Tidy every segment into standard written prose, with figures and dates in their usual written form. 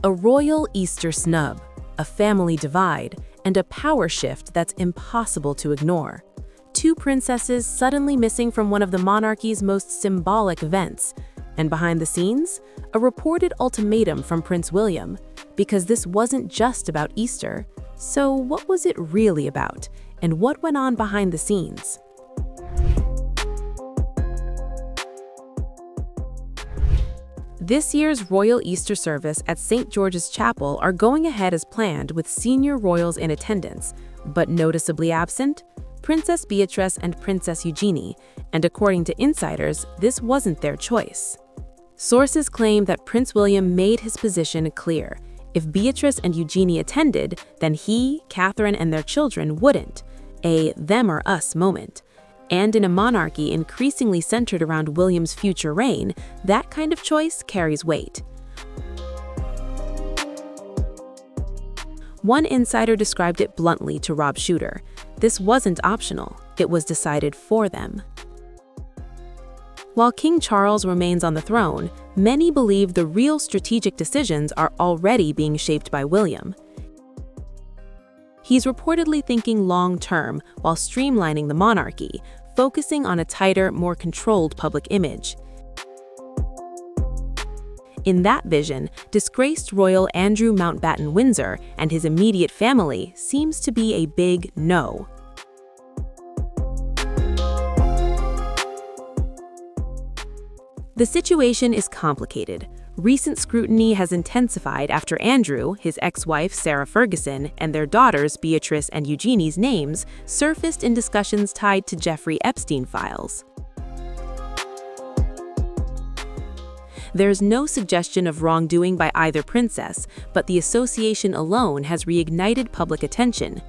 A royal Easter snub, a family divide, and a power shift that's impossible to ignore. Two princesses suddenly missing from one of the monarchy's most symbolic events. And behind the scenes, a reported ultimatum from Prince William, because this wasn't just about Easter. So what was it really about, and what went on behind the scenes? This year's Royal Easter service at St. George's Chapel are going ahead as planned with senior royals in attendance, but noticeably absent, Princess Beatrice and Princess Eugenie, and according to insiders, this wasn't their choice. Sources claim that Prince William made his position clear. If Beatrice and Eugenie attended, then he, Catherine, and their children wouldn't. A them or us moment. And in a monarchy increasingly centered around William's future reign, that kind of choice carries weight. One insider described it bluntly to Rob Shooter. This wasn't optional, it was decided for them. While King Charles remains on the throne, many believe the real strategic decisions are already being shaped by William. He's reportedly thinking long-term while streamlining the monarchy, focusing on a tighter, more controlled public image. In that vision, disgraced royal Andrew Mountbatten-Windsor and his immediate family seems to be a big no. The situation is complicated. Recent scrutiny has intensified after Andrew, his ex-wife Sarah Ferguson, and their daughters Beatrice and Eugenie's names surfaced in discussions tied to Jeffrey Epstein files. There's no suggestion of wrongdoing by either princess, but the association alone has reignited public attention.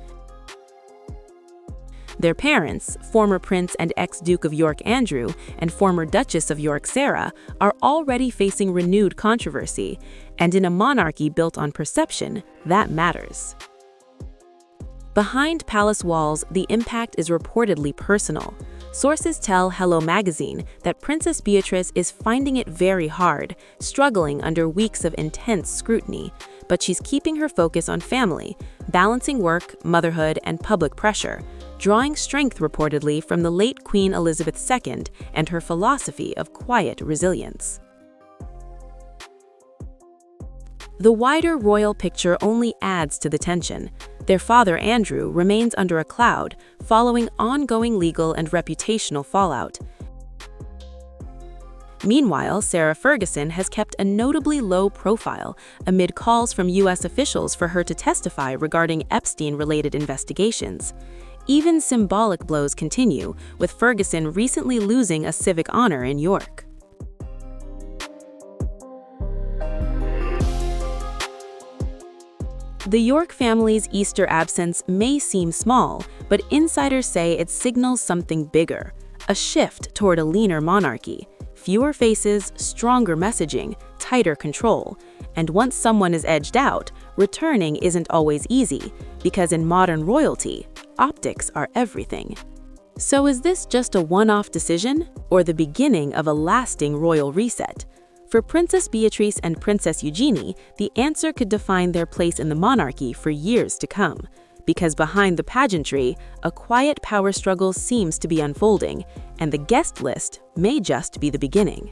Their parents, former Prince and ex-Duke of York Andrew and former Duchess of York Sarah, are already facing renewed controversy, and in a monarchy built on perception, that matters. Behind palace walls, the impact is reportedly personal. Sources tell Hello Magazine that Princess Beatrice is finding it very hard, struggling under weeks of intense scrutiny, but she's keeping her focus on family, balancing work, motherhood, and public pressure, drawing strength reportedly from the late Queen Elizabeth II and her philosophy of quiet resilience. The wider royal picture only adds to the tension. Their father, Andrew, remains under a cloud, following ongoing legal and reputational fallout. Meanwhile, Sarah Ferguson has kept a notably low profile amid calls from U.S. officials for her to testify regarding Epstein-related investigations. Even symbolic blows continue, with Ferguson recently losing a civic honor in York. The York family's Easter absence may seem small, but insiders say it signals something bigger, a shift toward a leaner monarchy. Fewer faces, stronger messaging, tighter control. And once someone is edged out, returning isn't always easy, because in modern royalty, optics are everything. So is this just a one-off decision, or the beginning of a lasting royal reset? For Princess Beatrice and Princess Eugenie, the answer could define their place in the monarchy for years to come. Because behind the pageantry, a quiet power struggle seems to be unfolding, and the guest list may just be the beginning.